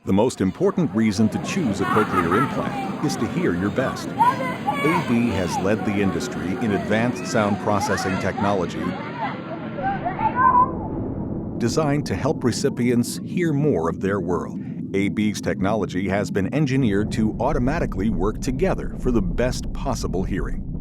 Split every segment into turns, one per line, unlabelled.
The most important reason to choose a cochlear implant is to hear your best. AB has led the industry in advanced sound processing technology designed to help recipients hear more of their world. AB's technology has been engineered to automatically work together for the best possible hearing.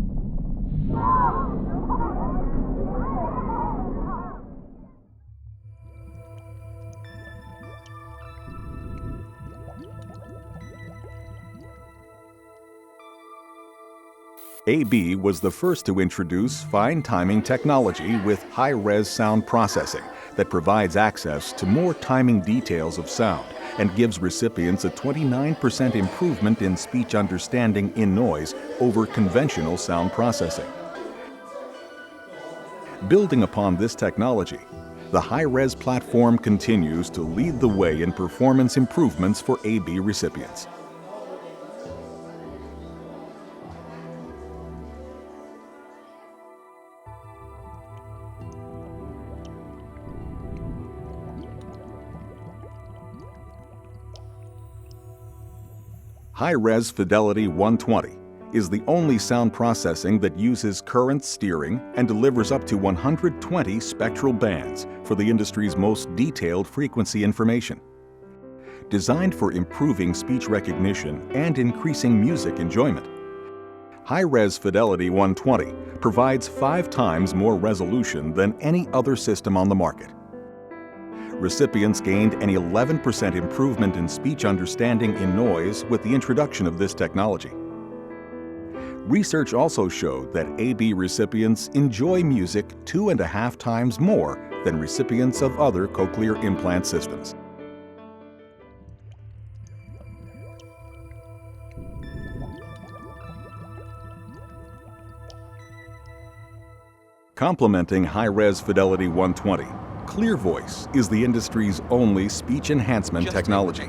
AB was the first to introduce fine timing technology with high-res sound processing that provides access to more timing details of sound and gives recipients a 29% improvement in speech understanding in noise over conventional sound processing. Building upon this technology, the high-res platform continues to lead the way in performance improvements for AB recipients. High-res Fidelity 120 is the only sound processing that uses current steering and delivers up to 120 spectral bands for the industry's most detailed frequency information. Designed for improving speech recognition and increasing music enjoyment, High-res Fidelity 120 provides 5 times more resolution than any other system on the market. Recipients gained an 11% improvement in speech understanding in noise with the introduction of this technology. Research also showed that AB recipients enjoy music 2.5 times more than recipients of other cochlear implant systems. Complementing High-res Fidelity 120, Clear Voice is the industry's only speech enhancement technology.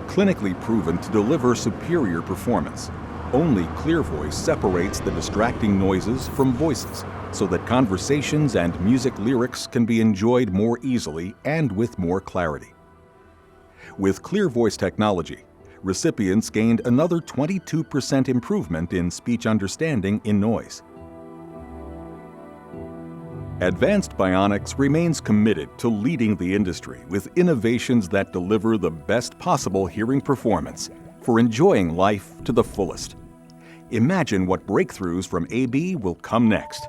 Clinically proven to deliver superior performance, only Clear Voice separates the distracting noises from voices so that conversations and music lyrics can be enjoyed more easily and with more clarity. With Clear Voice technology, recipients gained another 22% improvement in speech understanding in noise. Advanced Bionics remains committed to leading the industry with innovations that deliver the best possible hearing performance for enjoying life to the fullest. Imagine what breakthroughs from AB will come next.